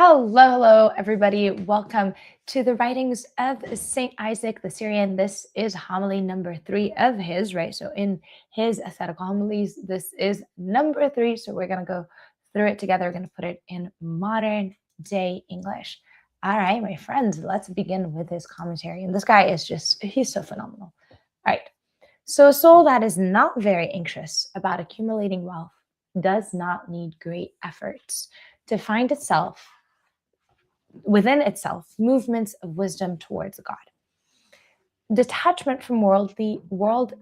Hello, everybody. Welcome to the writings of Saint Isaac the Syrian. This is homily number 3 of his, right? So in his ascetical homilies, this is number 3. So we're going to go through it together. We're going to put it in modern day English. All right, my friends, let's begin with his commentary. And this guy is he's so phenomenal. All right. So a soul that is not very anxious about accumulating wealth does not need great efforts to find itself within itself movements of wisdom towards God. Detachment from world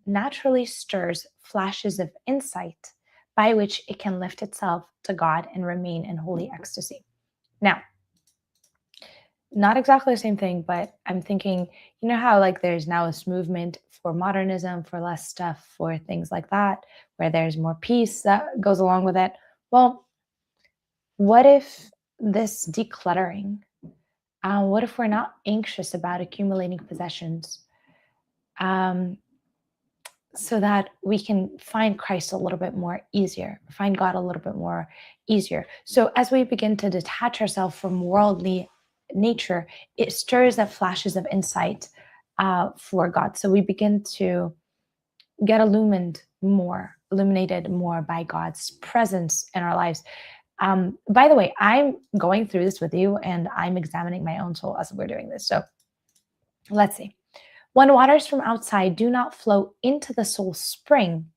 naturally stirs flashes of insight by which it can lift itself to God and remain in holy ecstasy. Now, not exactly the same thing, but I'm thinking, you know how like there's now this movement for modernism, for less stuff, for things like that, where there's more peace that goes along with it. Well, what if this decluttering, what if we're not anxious about accumulating possessions, so that we can find Christ a little bit more easier, find God a little bit more easier? So as we begin to detach ourselves from worldly nature, it stirs up flashes of insight for God. So we begin to get illuminated more by God's presence in our lives. By the way, I'm going through this with you and I'm examining my own soul as we're doing this. So let's see. When waters from outside do not flow into the soul's spring,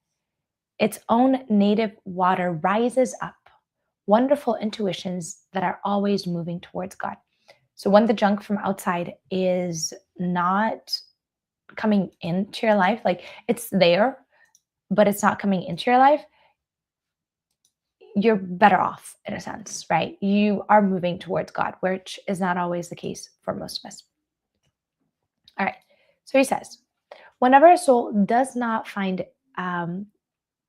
its own native water rises up. Wonderful intuitions that are always moving towards God. So when the junk from outside is not coming into your life, like it's there, but it's not coming into your life, you're better off in a sense, right? You are moving towards God, which is not always the case for most of us. All right. So he says, whenever a soul does not find,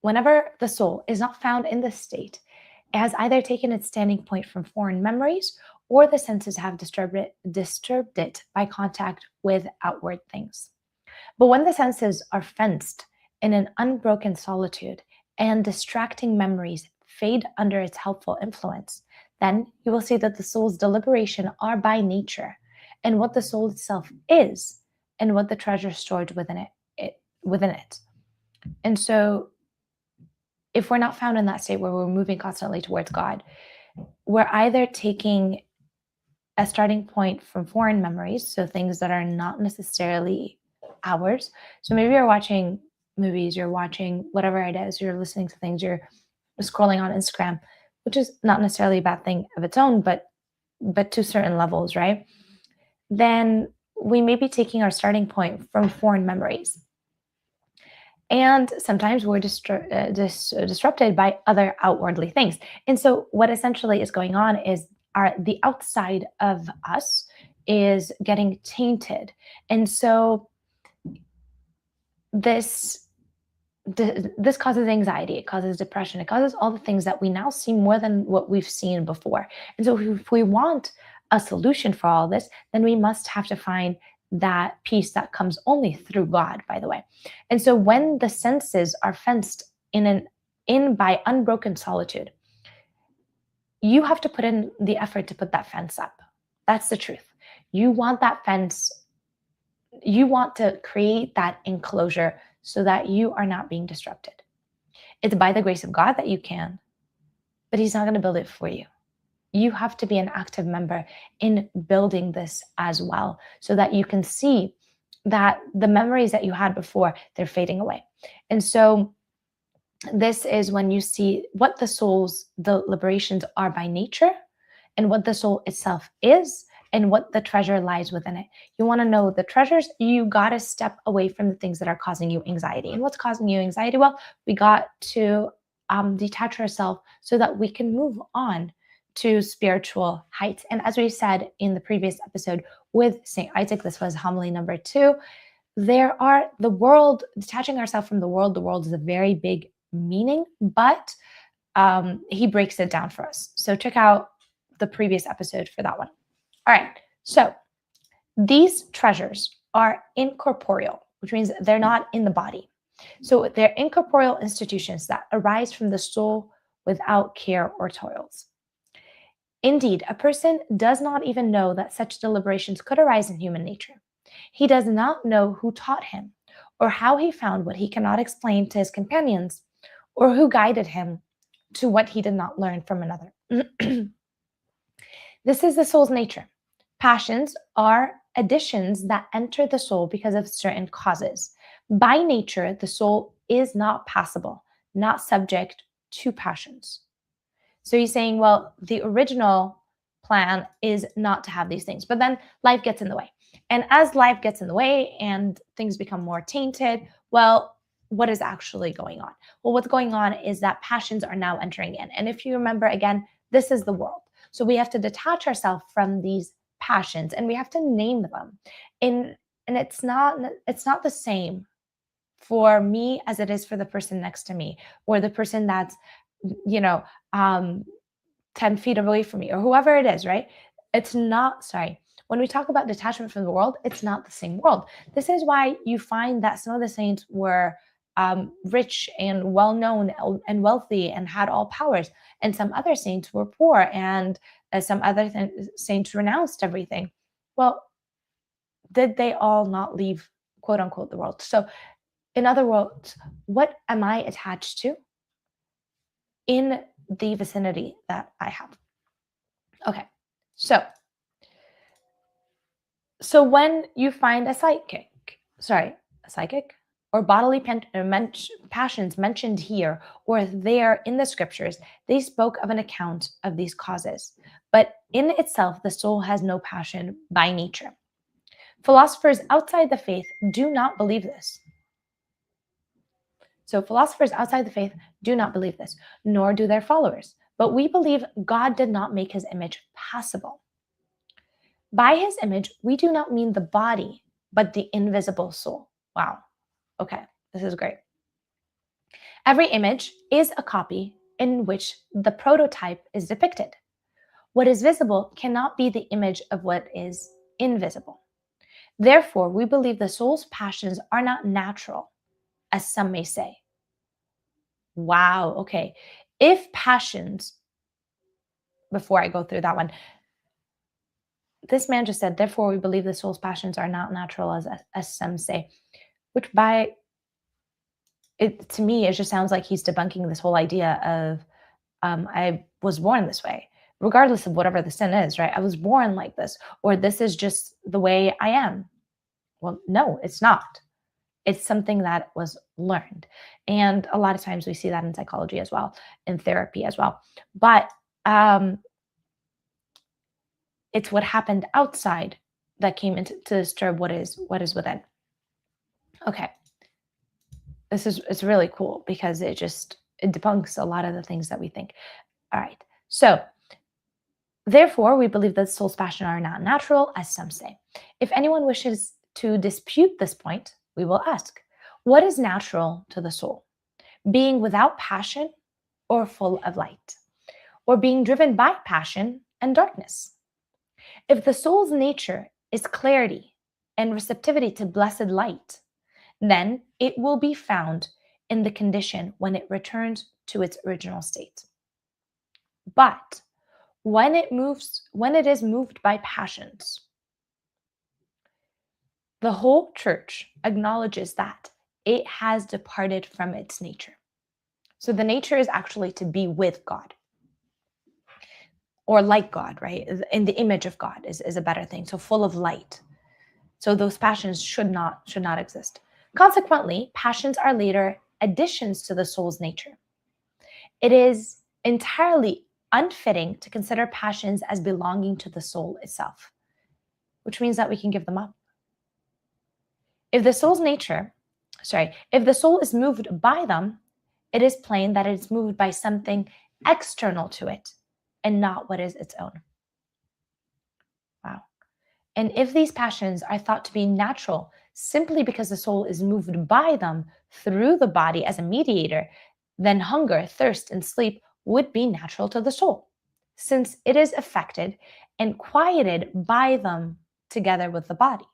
whenever the soul is not found in this state, it has either taken its standing point from foreign memories or the senses have disturbed it by contact with outward things. But when the senses are fenced in an unbroken solitude and distracting memories fade under its helpful influence, then you will see that the soul's deliberation are by nature, and what the soul itself is, and what the treasure stored within it. And so if we're not found in that state where we're moving constantly towards God, we're either taking a starting point from foreign memories, so things that are not necessarily ours. So maybe you're watching movies, you're watching whatever it is, you're listening to things, you're scrolling on Instagram, which is not necessarily a bad thing of its own, but to certain levels, right? Then we may be taking our starting point from foreign memories. And sometimes we're disrupted by other outwardly things. And so what essentially is going on is the outside of us is getting tainted. And so this causes anxiety, it causes depression, it causes all the things that we now see more than what we've seen before. And so if we want a solution for all this, then we must have to find that peace that comes only through God, by the way. And so when the senses are fenced in by unbroken solitude, you have to put in the effort to put that fence up. That's the truth. You want that fence, you want to create that enclosure so that you are not being disrupted. It's by the grace of God that you can, but he's not going to build it for you. You have to be an active member in building this as well, so that you can see that the memories that you had before, they're fading away. And so this is when you see what the soul's deliberations are by nature and what the soul itself is and what the treasure lies within it. You want to know the treasures, you got to step away from the things that are causing you anxiety. And what's causing you anxiety? Well, we got to detach ourselves so that we can move on to spiritual heights. And as we said in the previous episode with St. Isaac, this was homily number 2, detaching ourselves from the world is a very big meaning, but he breaks it down for us. So check out the previous episode for that one. All right, so these treasures are incorporeal, which means they're not in the body. So they're incorporeal institutions that arise from the soul without care or toils. Indeed, a person does not even know that such deliberations could arise in human nature. He does not know who taught him, or how he found what he cannot explain to his companions, or who guided him to what he did not learn from another. This is the soul's nature. Passions are additions that enter the soul because of certain causes. By nature, the soul is not passible, not subject to passions. So he's saying, well, the original plan is not to have these things, but then life gets in the way. And as life gets in the way and things become more tainted, well, what is actually going on? Well, what's going on is that passions are now entering in. And if you remember, again, this is the world. So we have to detach ourselves from these passions and we have to name them. And it's not the same for me as it is for the person next to me or the person that's, you know, 10 feet away from me or whoever it is, right? It's not, sorry. When we talk about detachment from the world, it's not the same world. This is why you find that some of the saints were rich and well-known and wealthy and had all powers. And some other saints were poor and some other saints renounced everything. Well, did they all not leave, quote unquote, the world? So in other words, what am I attached to in the vicinity that I have? Okay, so when you find a psychic or bodily passions mentioned here or there in the scriptures, they spoke of an account of these causes. But in itself, the soul has no passion by nature. Philosophers outside the faith do not believe this. So philosophers outside the faith do not believe this, nor do their followers. But we believe God did not make his image passible. By his image, we do not mean the body, but the invisible soul. Wow. Okay, this is great. Every image is a copy in which the prototype is depicted. What is visible cannot be the image of what is invisible. Therefore, we believe the soul's passions are not natural, as some may say. Wow, okay. If passions, before I go through that one, this man just said, therefore, we believe the soul's passions are not natural, as some say, which by it, to me, it just sounds like he's debunking this whole idea of I was born this way, regardless of whatever the sin is, right? I was born like this, or this is just the way I am. Well, no, it's not. It's something that was learned. And a lot of times we see that in psychology as well, in therapy as well. But it's what happened outside that came into to disturb what is within. Okay. It's really cool because it debunks a lot of the things that we think. All right. So therefore, we believe that soul's passions are not natural, as some say. If anyone wishes to dispute this point, we will ask, what is natural to the soul? Being without passion or full of light? Or being driven by passion and darkness? If the soul's nature is clarity and receptivity to blessed light, then it will be found in the condition when it returns to its original state. But when it is moved by passions, the whole church acknowledges that it has departed from its nature. So the nature is actually to be with God or like God, right? In the image of God is a better thing. So full of light. So those passions should not exist. Consequently, passions are later additions to the soul's nature. It is entirely unfitting to consider passions as belonging to the soul itself, which means that we can give them up. If the soul is moved by them, it is plain that it is moved by something external to it and not what is its own. Wow. And if these passions are thought to be natural simply because the soul is moved by them through the body as a mediator, then hunger, thirst, and sleep would be natural to the soul, since it is affected and quieted by them together with the body.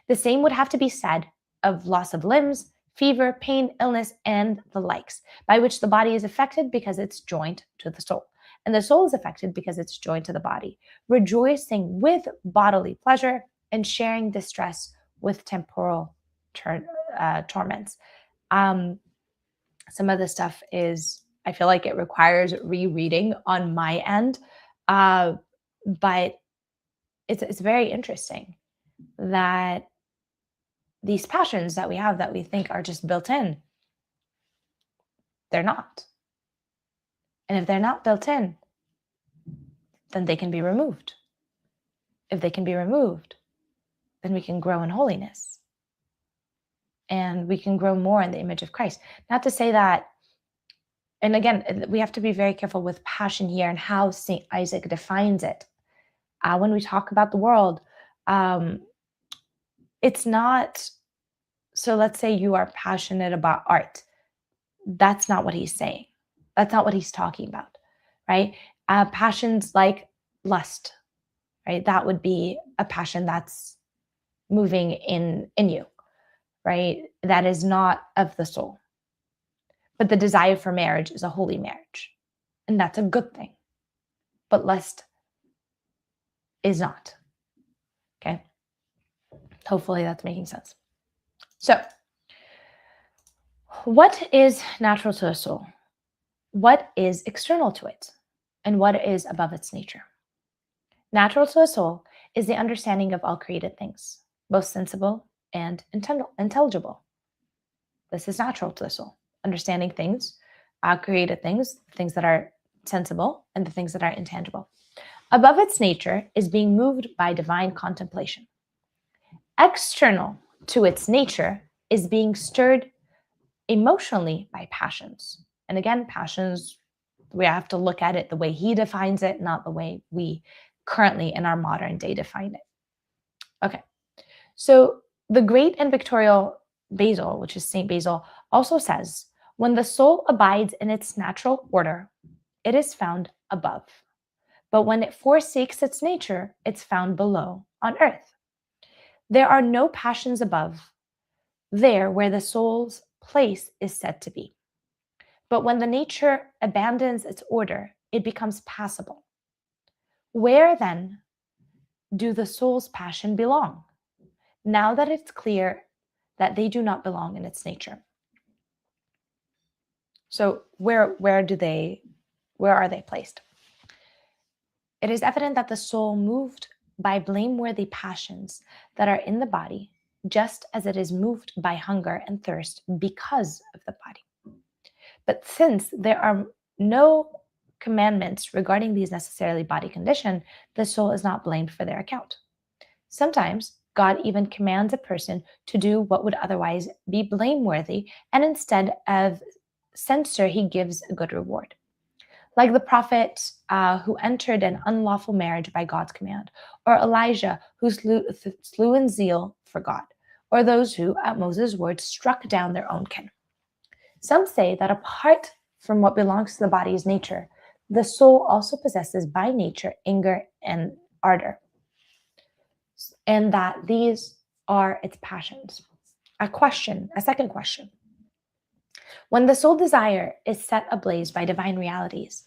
The same would have to be said of loss of limbs, fever, pain, illness, and the likes, by which the body is affected because it's joined to the soul. and the soul is affected because it's joined to the body, rejoicing with bodily pleasure and sharing distress with temporal torments. Some of the stuff is, I feel like it requires rereading on my end, but it's very interesting that these passions that we have that we think are just built in, they're not. And if they're not built in, then they can be removed. If they can be removed, then we can grow in holiness. And we can grow more in the image of Christ. Not to say that, and again, we have to be very careful with passion here and how St. Isaac defines it. When we talk about the world, it's not, so let's say you are passionate about art. That's not what he's saying. That's not what he's talking about, right? Passions like lust, right? That would be a passion that's moving in you, right? That is not of the soul. But the desire for marriage is a holy marriage, and that's a good thing. But lust is not, okay? Hopefully that's making sense. So, what is natural to a soul? What is external to it? And what is above its nature? Natural to a soul is the understanding of all created things, both sensible and intelligible. This is natural to the soul. Understanding things, created things, things that are sensible, and the things that are intangible. Above its nature is being moved by divine contemplation. External to its nature is being stirred emotionally by passions. And again, passions, we have to look at it the way he defines it, not the way we currently in our modern day define it. Okay, so the great and victorial Basil, which is Saint Basil, also says, when the soul abides in its natural order, it is found above. But when it forsakes its nature, it's found below on earth. There are no passions above, there where the soul's place is said to be. But when the nature abandons its order, it becomes passible. Where then do the soul's passion belong? Now that it's clear that they do not belong in its nature. So where are they placed? It is evident that the soul moved by blameworthy passions that are in the body, just as it is moved by hunger and thirst because of the body. But since there are no commandments regarding these necessarily body condition, the soul is not blamed for their account. Sometimes God even commands a person to do what would otherwise be blameworthy, and instead of censure, he gives a good reward. Like the prophet who entered an unlawful marriage by God's command, or Elijah who slew in zeal for God, or those who, at Moses' word, struck down their own kin. Some say that apart from what belongs to the body's nature, the soul also possesses by nature anger and ardor, and that these are its passions. A second question. When the soul desire is set ablaze by divine realities,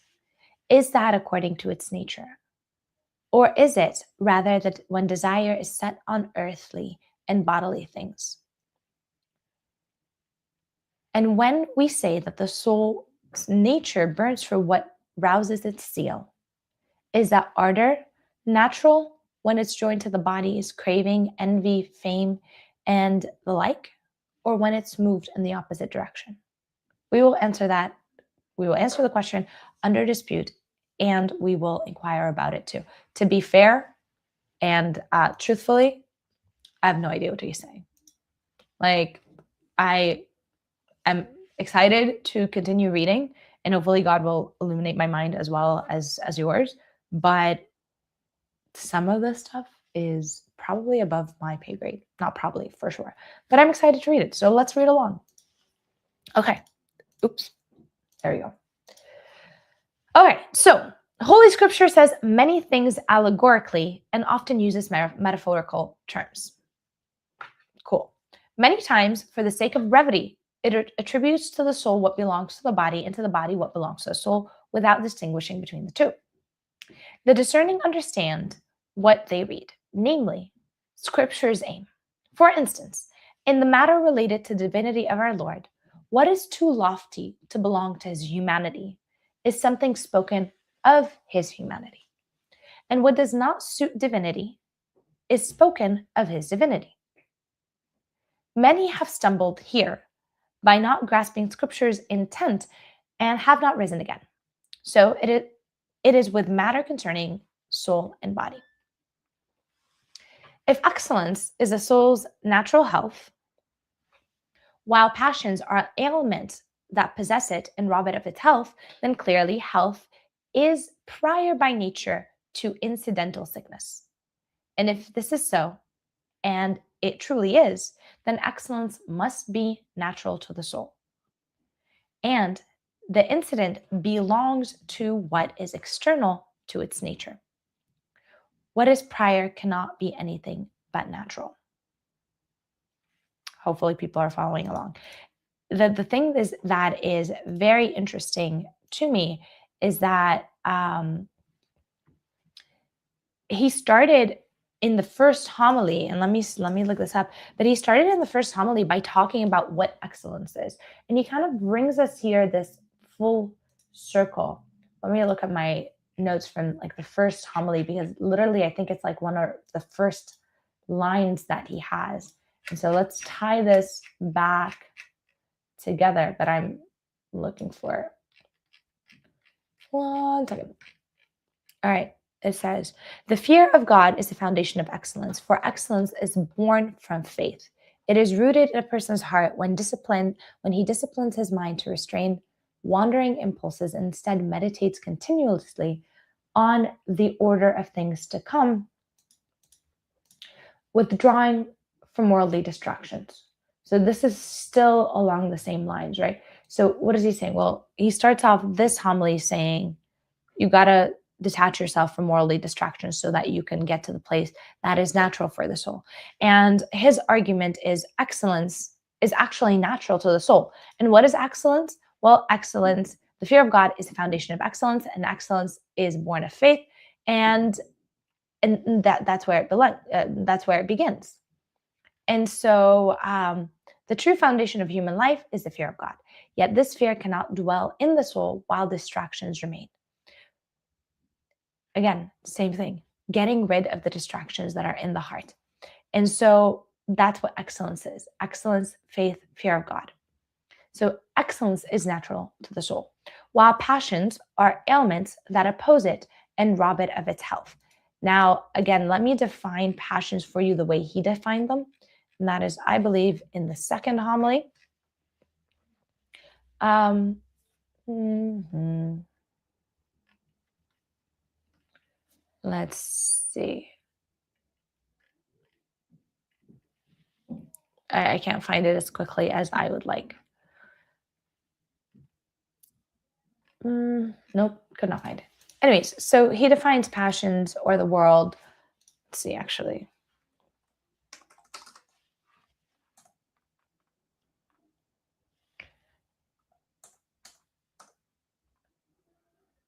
is that according to its nature? Or is it rather that when desire is set on earthly and bodily things? And when we say that the soul's nature burns for what rouses its zeal, is that ardor natural when it's joined to the body's craving, envy, fame, and the like, or when it's moved in the opposite direction? We will answer that. We will answer the question under dispute, and we will inquire about it too. To be fair and truthfully, I have no idea what he's saying. Like, I am excited to continue reading, and hopefully God will illuminate my mind as well as yours. But some of this stuff is probably above my pay grade. Not probably, for sure. But I'm excited to read it. So let's read along. Okay. Oops. There we go. Okay, so Holy Scripture says many things allegorically and often uses metaphorical terms. Cool. Many times, for the sake of brevity, it attributes to the soul what belongs to the body, and to the body what belongs to the soul, without distinguishing between the two. The discerning understand what they read, namely, Scripture's aim. For instance, in the matter related to divinity of our Lord, what is too lofty to belong to his humanity is something spoken of his humanity, and what does not suit divinity is spoken of his divinity. Many have stumbled here by not grasping Scripture's intent and have not risen again. So it is with matter concerning soul and body. If excellence is a soul's natural health, while passions are ailments that possess it and rob it of its health, then clearly health is prior by nature to incidental sickness. And if this is so, and it truly is, then excellence must be natural to the soul. And the incident belongs to what is external to its nature. What is prior cannot be anything but natural. Hopefully people are following along. The thing that is very interesting to me is that he started in the first homily, and let me look this up, but he started in the first homily by talking about what excellence is. And he kind of brings us here this full circle. Let me look at my notes from like the first homily, because literally I think it's like one of the first lines that he has. And so let's tie this back together, but I'm looking for it. 1 second. All right. It says, the fear of God is the foundation of excellence, for excellence is born from faith. It is rooted in a person's heart when he disciplines his mind to restrain wandering impulses and instead meditates continuously on the order of things to come, withdrawing from worldly distractions. So this is still along the same lines, right? So what is he saying? Well, he starts off this homily saying, you got to detach yourself from worldly distractions so that you can get to the place that is natural for the soul. And his argument is excellence is actually natural to the soul. And what is excellence? Well, excellence, the fear of God is the foundation of excellence, and excellence is born of faith. And that's where it belongs. That's where it begins. And so the true foundation of human life is the fear of God. Yet this fear cannot dwell in the soul while distractions remain. Again, same thing, getting rid of the distractions that are in the heart. And so that's what excellence is. Excellence, faith, fear of God. So excellence is natural to the soul, while passions are ailments that oppose it and rob it of its health. Now, again, let me define passions for you the way he defined them. And that is, I believe, in the second homily. Let's see. I can't find it as quickly as I would like. Nope, could not find it. Anyways, so he defines passions or the world. Let's see, actually.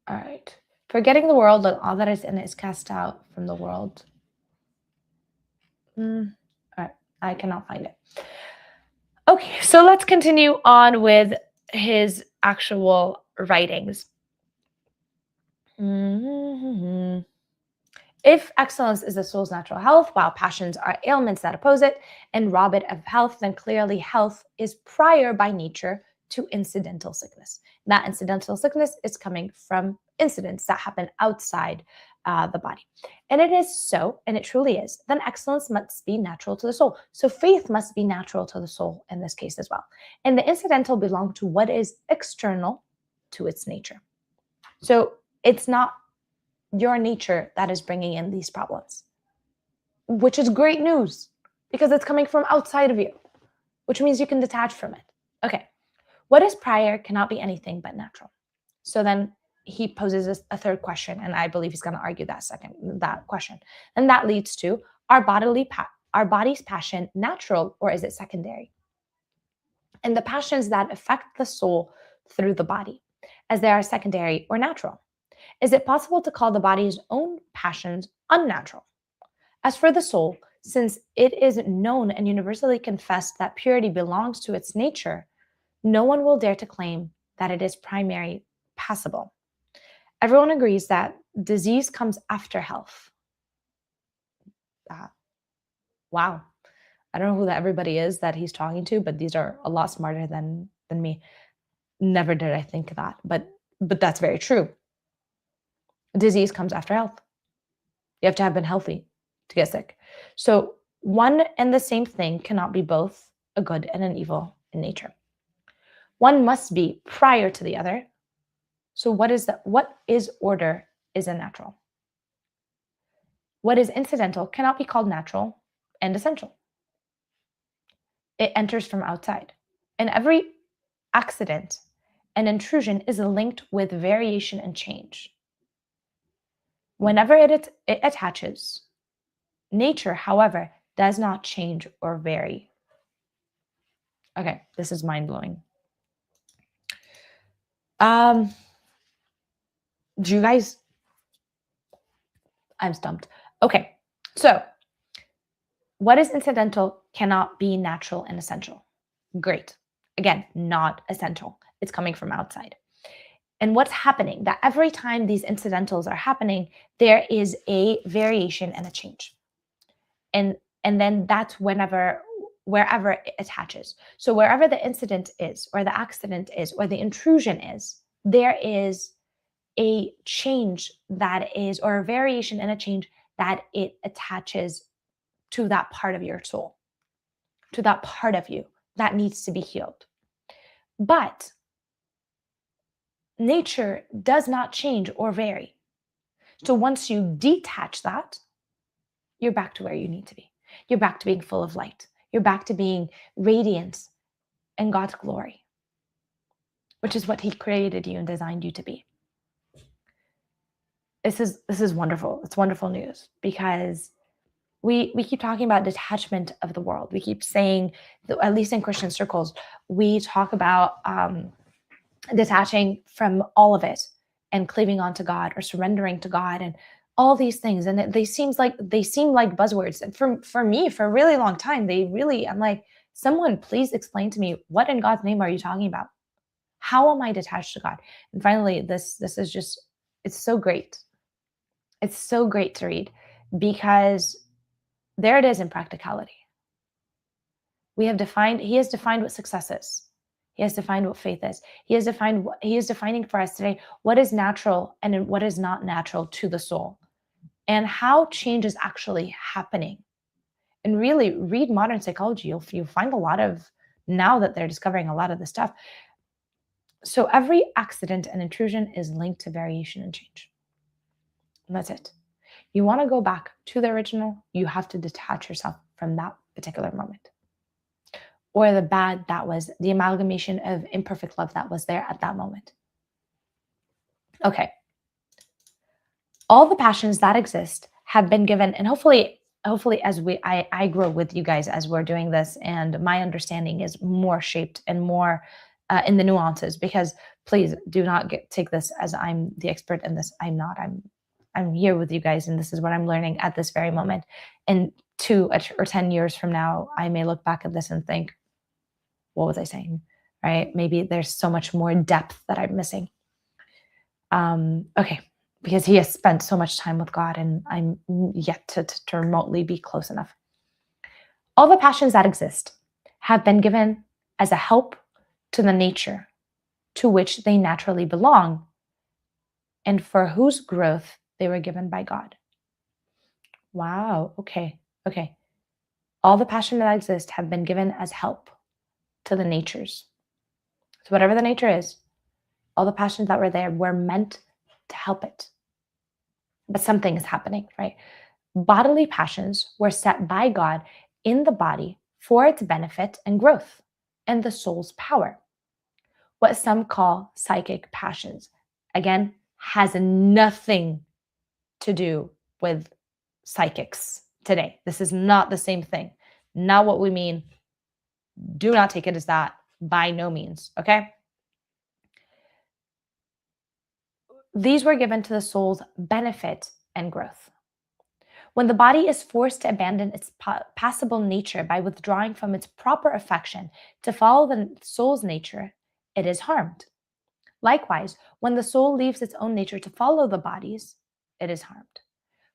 All right. Forgetting the world and all that is in it is cast out from the world. All right. I cannot find it. Okay, so let's continue on with his actual writings. If excellence is the soul's natural health, while passions are ailments that oppose it and rob it of health, then clearly health is prior by nature to incidental sickness. That incidental sickness is coming from incidents that happen outside the body. And it is so, and it truly is, then excellence must be natural to the soul. So faith must be natural to the soul in this case as well. And the incidental belong to what is external to its nature. So it's not your nature that is bringing in these problems, which is great news because it's coming from outside of you, which means you can detach from it. Okay. What is prior cannot be anything but natural. So then he poses a third question, and I believe he's going to argue that question. And that leads to, are body's passion natural or is it secondary? And the passions that affect the soul through the body. as they are secondary or natural? Is it possible to call the body's own passions unnatural? As for the soul, since it is known and universally confessed that purity belongs to its nature, no one will dare to claim that it is primary passible. Everyone agrees that disease comes after health. Wow. I don't know who that everybody is that he's talking to, but these are a lot smarter than me. Never did I think that, but that's very true. Disease comes after health. You have to have been healthy to get sick. So one and the same thing cannot be both a good and an evil in nature. One must be prior to the other. So what is order is unnatural. What is incidental cannot be called natural and essential. It enters from outside. And every accident and intrusion is linked with variation and change. Whenever it attaches, nature, however, does not change or vary. Okay, this is mind-blowing. Do you guys? I'm stumped. Okay, so what is incidental cannot be natural and essential. Great. Again, not essential. It's coming from outside. And what's happening? That every time these incidentals are happening, there is a variation and a change. And then that's wherever it attaches. So wherever the incident is, or the accident is, or the intrusion is, there is a change that is, or a variation and a change that it attaches to that part of your soul, to that part of you that needs to be healed. But nature does not change or vary. So once you detach that, you're back to where you need to be. You're back to being full of light. You're back to being radiant in God's glory, which is what He created you and designed you to be. This is wonderful. It's wonderful news, because we keep talking about detachment of the world. We keep saying, at least in Christian circles, we talk about detaching from all of it and cleaving onto God, or surrendering to God, and all these things. And they seem like buzzwords. And for me, for a really long time, I'm like, someone please explain to me, what in God's name are you talking about? How am I detached to God? And finally, this is just, it's so great. It's so great to read, because there it is in practicality. He has defined what success is. He has defined what faith is. He is defining for us today what is natural and what is not natural to the soul, and how change is actually happening. And really read modern psychology. You'll find a lot of, now that they're discovering a lot of this stuff. So every accident and intrusion is linked to variation and change. And that's it. You want to go back to the original, you have to detach yourself from that particular moment, or the bad that was, the amalgamation of imperfect love that was there at that moment. Okay. All the passions that exist have been given, and hopefully as I grow with you guys as we're doing this, and my understanding is more shaped and more in the nuances, because please do not take this as I'm the expert in this. I'm not. I'm here with you guys, and this is what I'm learning at this very moment. And 2 or 10 years from now, I may look back at this and think, what was I saying? Right? Maybe there's so much more depth that I'm missing. Okay, because he has spent so much time with God, and I'm yet to remotely be close enough. All the passions that exist have been given as a help to the nature to which they naturally belong, and for whose growth they were given by God. Wow. Okay. All the passions that exist have been given as help to the natures. So whatever the nature is, all the passions that were there were meant to help it. But something is happening, right? Bodily passions were set by God in the body for its benefit and growth, and the soul's power. What some call psychic passions, again, has nothing to do with psychics today. This is not the same thing. Not what we mean. Do not take it as that, by no means, okay? these were given to the soul's benefit and growth. When the body is forced to abandon its passible nature by withdrawing from its proper affection to follow the soul's nature, it is harmed. Likewise, when the soul leaves its own nature to follow the body's, it is harmed.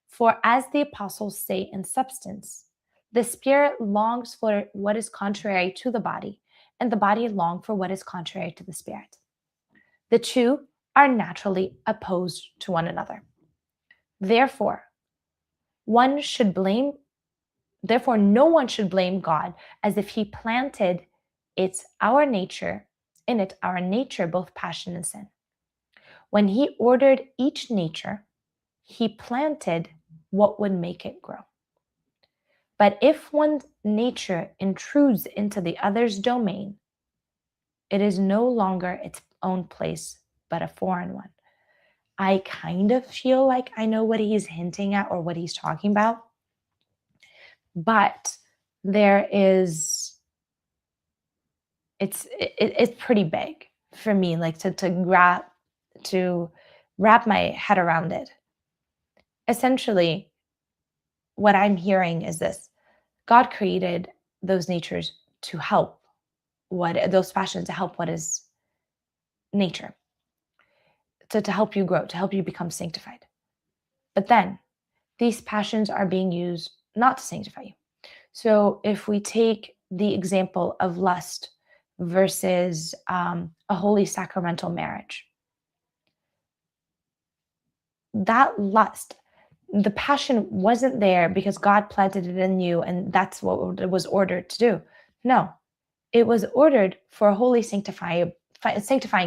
For as the apostles say in substance, the spirit longs for what is contrary to the body, and the body longs for what is contrary to the spirit. The two are naturally opposed to one another. Therefore, no one should blame God as if he planted our nature, both passion and sin. When he ordered each nature, he planted what would make it grow. But if one's nature intrudes into the other's domain, it is no longer its own place, but a foreign one. I kind of feel like I know what he's hinting at or what he's talking about. But it's pretty big for me, like to wrap my head around it. Essentially, what I'm hearing is this: God created those natures to help those passions to help what is nature, to help you grow, to help you become sanctified. But then these passions are being used not to sanctify you. So if we take the example of lust versus a holy sacramental marriage, that lust, the passion wasn't there because God planted it in you and that's what it was ordered to do. No, it was ordered for a holy sanctifying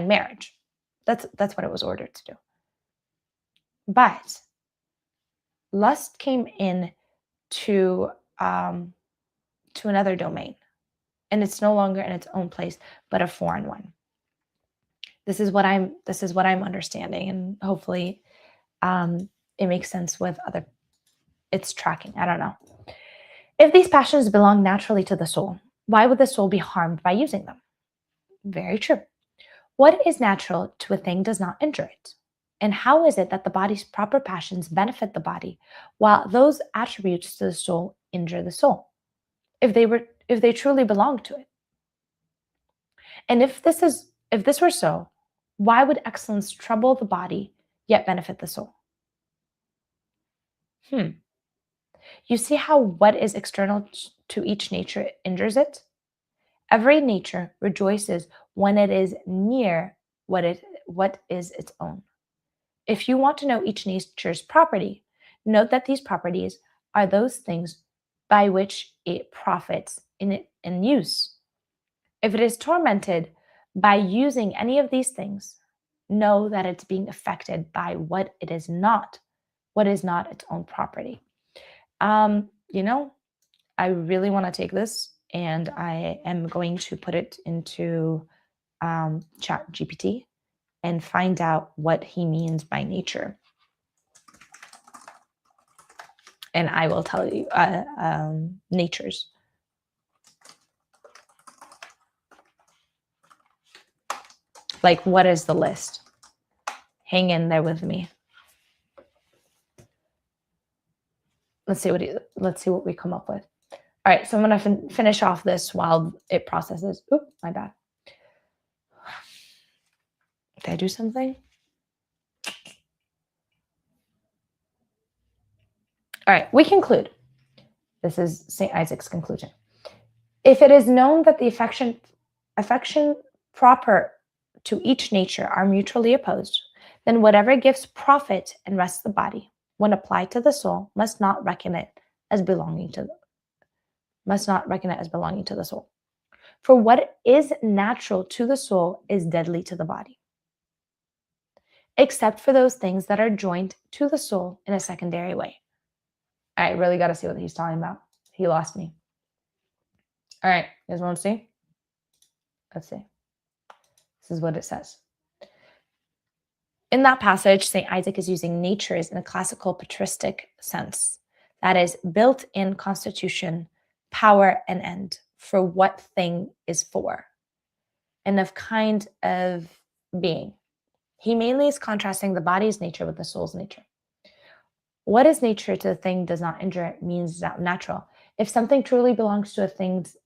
marriage. That's what it was ordered to do. But lust came in to another domain, and it's no longer in its own place, but a foreign one. This is what I'm understanding, and hopefully it makes sense with it's tracking. I don't know. If these passions belong naturally to the soul, why would the soul be harmed by using them? Very true. What is natural to a thing does not injure it. And how is it that the body's proper passions benefit the body, while those attributes to the soul injure the soul, if they truly belong to it? And if this were so, why would excellence trouble the body yet benefit the soul? You see how what is external to each nature injures it? Every nature rejoices when it is near what is its own. If you want to know each nature's property, note that these properties are those things by which it profits in use. If it is tormented by using any of these things, know that it's being affected by what is not its own property. I really want to take this and I am going to put it into Chat GPT and find out what he means by nature. And I will tell you natures. Like, what is the list? Hang in there with me. Let's see what we come up with. All right, so I'm going to finish off this while it processes. Oop, my bad. Did I do something? All right, we conclude. This is St. Isaac's conclusion. If it is known that the affection proper to each nature are mutually opposed, then whatever gives profit and rests the body, when applied to the soul, must not reckon it as belonging to the soul. For what is natural to the soul is deadly to the body, except for those things that are joined to the soul in a secondary way. I really got to see what he's talking about. He lost me. All right, you guys want to see? Let's see. This is what it says. In that passage, St. Isaac is using natures in a classical patristic sense. That is, built-in constitution, power, and end for what thing is for, and of kind of being. He mainly is contrasting the body's nature with the soul's nature. What is nature to the thing does not injure it means not natural. If something truly belongs to a thing's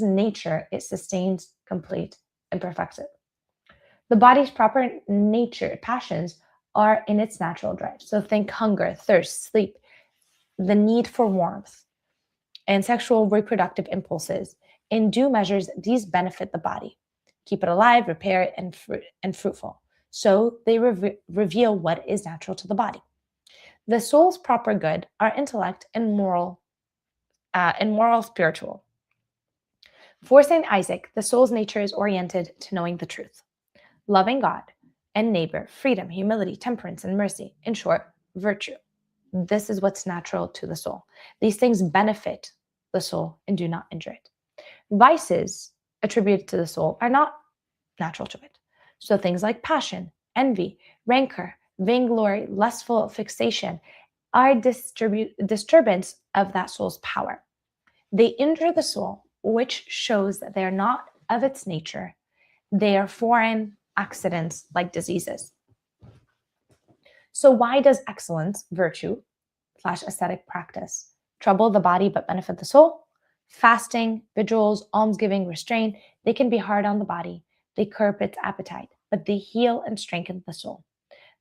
nature, it sustains, complete, and perfects it. The body's proper nature, passions, are in its natural drive. So think hunger, thirst, sleep, the need for warmth, and sexual reproductive impulses. In due measures, these benefit the body, keep it alive, repair it, and fruitful. So they reveal what is natural to the body. The soul's proper good are intellect and moral spiritual. For St. Isaac, the soul's nature is oriented to knowing the truth, loving God and neighbor, freedom, humility, temperance, and mercy. In short, virtue. This is what's natural to the soul. These things benefit the soul and do not injure it. Vices attributed to the soul are not natural to it. So things like passion, envy, rancor, vainglory, lustful fixation are disturbance of that soul's power. They injure the soul, which shows that they are not of its nature. They are foreign accidents like diseases. So why does excellence, virtue, / ascetic practice trouble the body but benefit the soul? Fasting, vigils, almsgiving, restraint, they can be hard on the body. They curb its appetite, but they heal and strengthen the soul.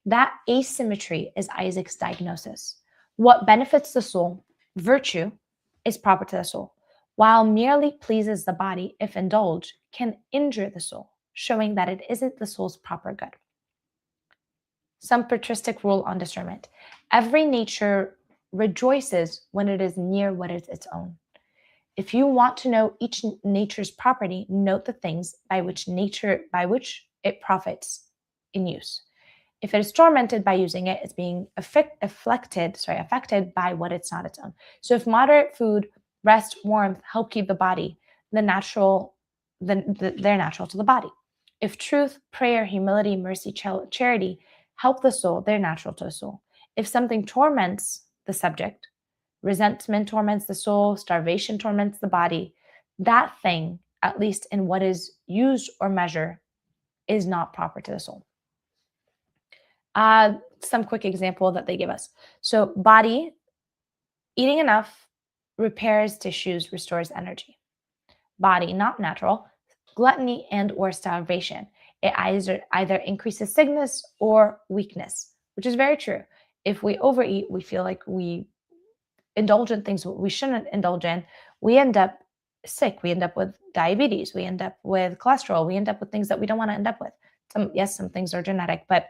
That asymmetry is Isaac's diagnosis. What benefits the soul, virtue, is proper to the soul, while merely pleases the body, if indulged, can injure the soul, showing that it isn't the soul's proper good. Some patristic rule on discernment. Every nature rejoices when it is near what is its own. If you want to know each nature's property, note the things by which it profits in use. If it is tormented by using it, it's being affected by what it's not its own. So if moderate food, rest, warmth help keep the body, they're natural to the body. If truth, prayer, humility, mercy, charity help the soul, they're natural to the soul. If something torments the subject, resentment torments the soul, starvation torments the body, that thing, at least in what is used or measured, is not proper to the soul. Some quick example that they give us. So body, eating enough repairs tissues, restores energy. Body, not natural, gluttony and or starvation. It either increases sickness or weakness, which is very true. If we overeat, we feel like we indulge in things we shouldn't indulge in. We end up sick. We end up with diabetes. We end up with cholesterol. We end up with things that we don't want to end up with. Some things are genetic, but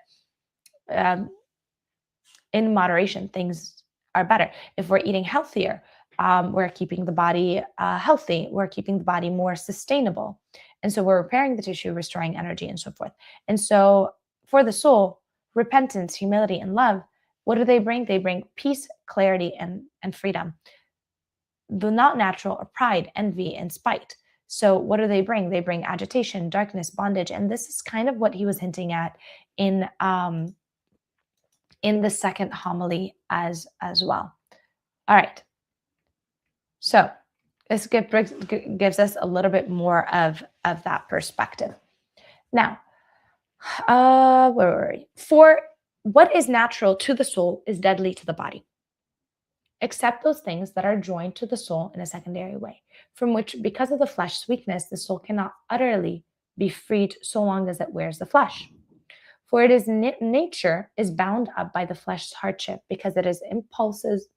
in moderation, things are better. If we're eating healthier, we're keeping the body healthy. We're keeping the body more sustainable. And so we're repairing the tissue, restoring energy, and so forth. And so for the soul, repentance, humility, and love, what do they bring? They bring peace, clarity, and freedom. The not natural are pride, envy, and spite. So what do they bring? They bring agitation, darkness, bondage. And this is kind of what he was hinting at in the second homily as well. All right. So this gives us a little bit more of that perspective. Now, where were we? For what is natural to the soul is deadly to the body, except those things that are joined to the soul in a secondary way, from which, because of the flesh's weakness, the soul cannot utterly be freed so long as it wears the flesh. For it is nature is bound up by the flesh's hardship, because it is impulses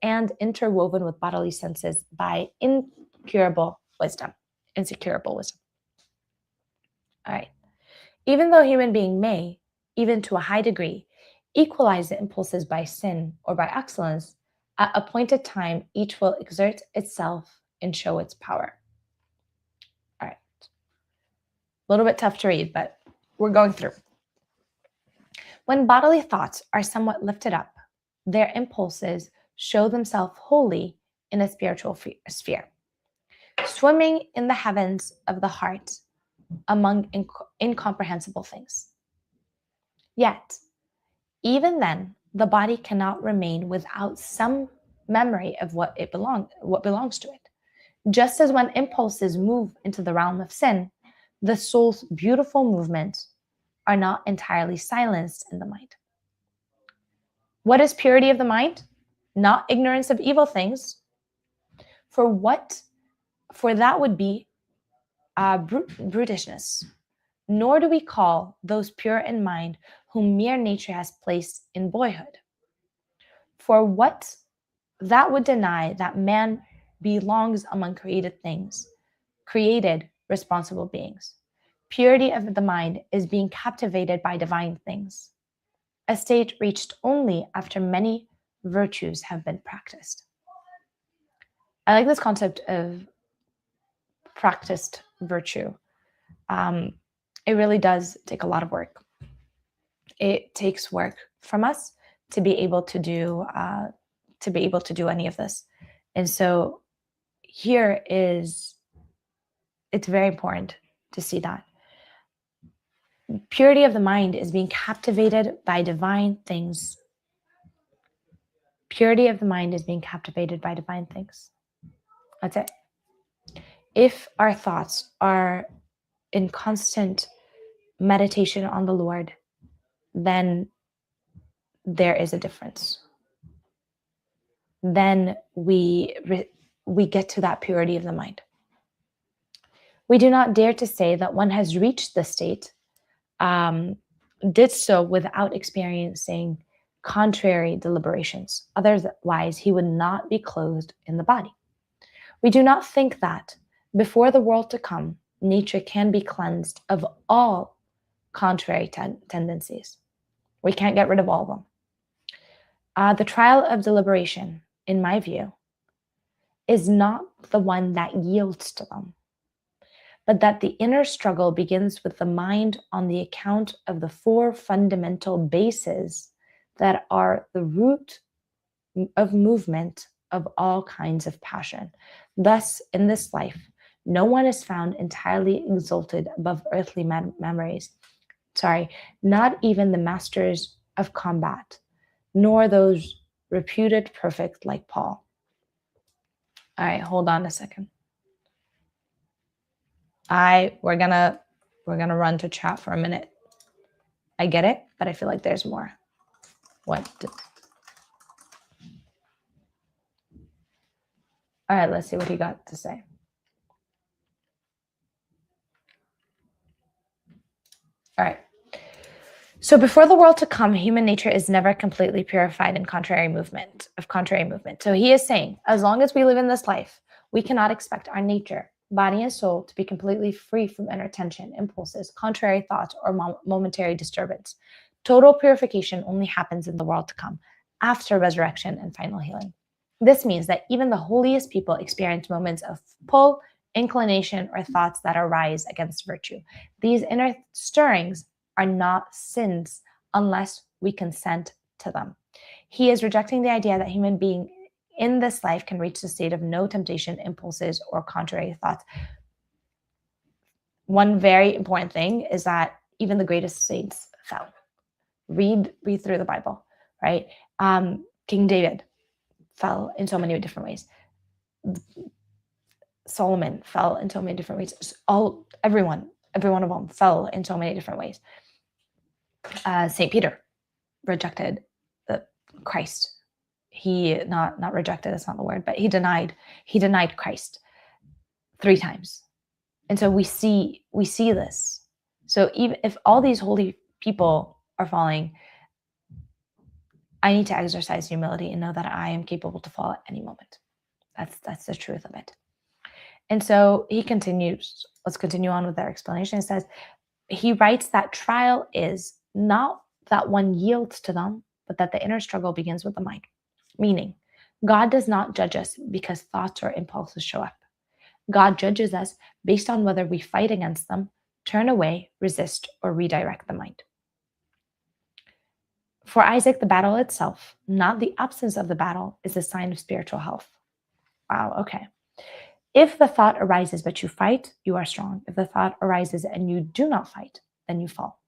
and interwoven with bodily senses by insecurable wisdom. All right. Even though human being may, even to a high degree, equalize the impulses by sin or by excellence, at appointed time, each will exert itself and show its power. All right. A little bit tough to read, but we're going through. When bodily thoughts are somewhat lifted up, their impulses show themselves wholly in a spiritual sphere, swimming in the heavens of the heart among incomprehensible things. Yet, even then, the body cannot remain without some memory of what belongs to it. Just as when impulses move into the realm of sin, the soul's beautiful movement are not entirely silenced in the mind. What is purity of the mind? Not ignorance of evil things. For that would be brutishness. Nor do we call those pure in mind whom mere nature has placed in boyhood. For what that would deny that man belongs among created things, created responsible beings. Purity of the mind is being captivated by divine things, a state reached only after many virtues have been practiced. I like this concept of practiced virtue. It really does take a lot of work. It takes work from us to be able to do any of this. And so here is, it's very important to see that. Purity of the mind is being captivated by divine things. Purity of the mind is being captivated by divine things. That's it. If our thoughts are in constant meditation on the Lord, then there is a difference. Then we get to that purity of the mind. We do not dare to say that one has reached the state, did so without experiencing contrary deliberations. Otherwise, he would not be clothed in the body. We do not think that before the world to come, nature can be cleansed of all contrary tendencies. We can't get rid of all of them. The trial of deliberation, in my view, is not the one that yields to them, but that the inner struggle begins with the mind on the account of the four fundamental bases that are the root of movement of all kinds of passion. Thus, in this life, no one is found entirely exalted above earthly memories. Not even the masters of combat, nor those reputed perfect like Paul. All right, hold on a second. We're gonna run to chat for a minute. I get it, but I feel like there's more. All right, let's see what he got to say. All right. So before the world to come, human nature is never completely purified in contrary movement. So he is saying, as long as we live in this life, we cannot expect our nature, body and soul, to be completely free from inner tension, impulses, contrary thoughts, or momentary disturbance. Total purification only happens in the world to come, after resurrection and final healing. This means that even the holiest people experience moments of pull, inclination, or thoughts that arise against virtue. These inner stirrings are not sins unless we consent to them. He is rejecting the idea that human being in this life can reach the state of no temptation, impulses, or contrary thoughts. One very important thing is that even the greatest saints fell. Read through the Bible, right? King David fell in so many different ways. Solomon fell in so many different ways. Every one of them fell in so many different ways. St. Peter rejected Christ. He not rejected, that's not the word, but he denied Christ 3 times. And so we see this. So even if all these holy people are falling, I need to exercise humility and know that I am capable to fall at any moment. That's the truth of it. And so he continues. Let's continue on with their explanation. It says, he writes that trial is not that one yields to them, but that the inner struggle begins with the mind. Meaning, God does not judge us because thoughts or impulses show up. God judges us based on whether we fight against them, turn away, resist, or redirect the mind. For Isaac, the battle itself, not the absence of the battle, is a sign of spiritual health. Wow, okay. If the thought arises but you fight, you are strong. If the thought arises and you do not fight, then you fall.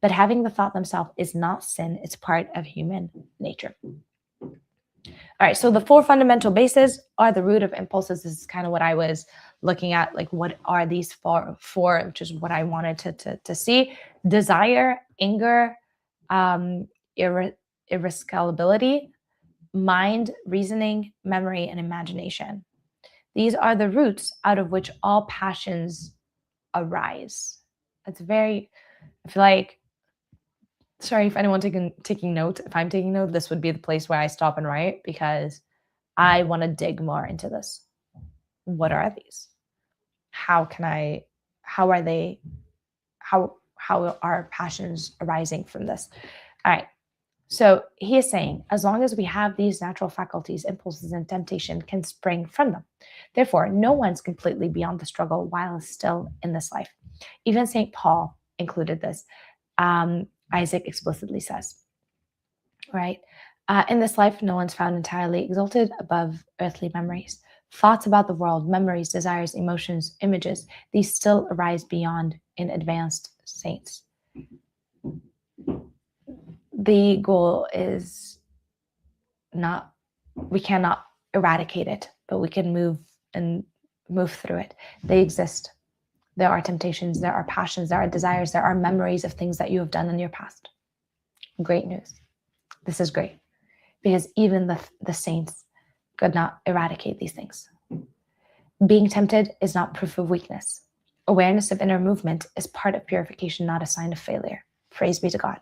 But having the thought themselves is not sin. It's part of human nature. All right, so the 4 fundamental bases are the root of impulses. This is kind of what I was looking at, like what are these four, which is what I wanted to see. desire, anger, irascibility, mind, reasoning, memory, and imagination. These are the roots out of which all passions arise. It's very, I feel like, sorry if anyone taking note. If I'm taking note, this would be the place where I stop and write because I want to dig more into this. What are these? How are they, how are passions arising from this? All right. So he is saying, as long as we have these natural faculties, impulses, and temptation can spring from them. Therefore, no one's completely beyond the struggle while still in this life. Even St. Paul included this. Isaac explicitly says, right? In this life, no one's found entirely exalted above earthly memories. Thoughts about the world, memories, desires, emotions, images, these still arise beyond in advanced saints. The goal is not, we cannot eradicate it, but we can move through it. They exist. There are temptations, there are passions, there are desires, there are memories of things that you have done in your past. Great news. This is great because even the saints could not eradicate these things. Being tempted is not proof of weakness. Awareness of inner movement is part of purification, not a sign of failure. Praise be to God.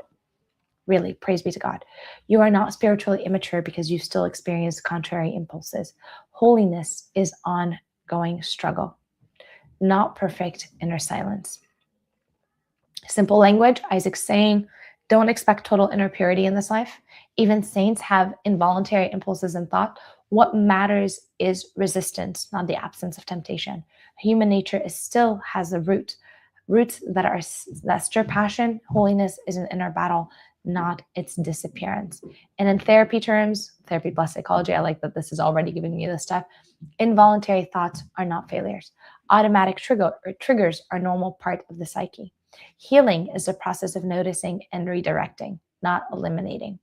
Really, praise be to God. You are not spiritually immature because you still experience contrary impulses. Holiness is ongoing struggle, not perfect inner silence. Simple language, Isaac's saying, don't expect total inner purity in this life. Even saints have involuntary impulses and thought. What matters is resistance, not the absence of temptation. Human nature still has a roots that stir passion. Holiness is an inner battle, not its disappearance. And in therapy terms, therapy plus psychology, I like that this is already giving me this stuff. Involuntary thoughts are not failures. Automatic triggers are normal part of the psyche. Healing is the process of noticing and redirecting, not eliminating.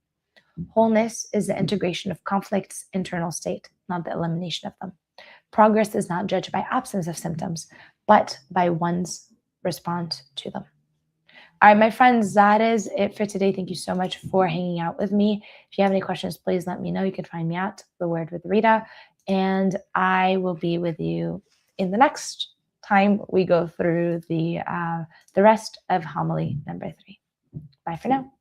Wholeness is the integration of conflicts' internal state, not the elimination of them. Progress is not judged by absence of symptoms, but by one's response to them. All right, my friends, that is it for today. Thank you so much for hanging out with me. If you have any questions, please let me know. You can find me at The Word with Rita, and I will be with you in the next time we go through the rest of homily number 3. Bye for now.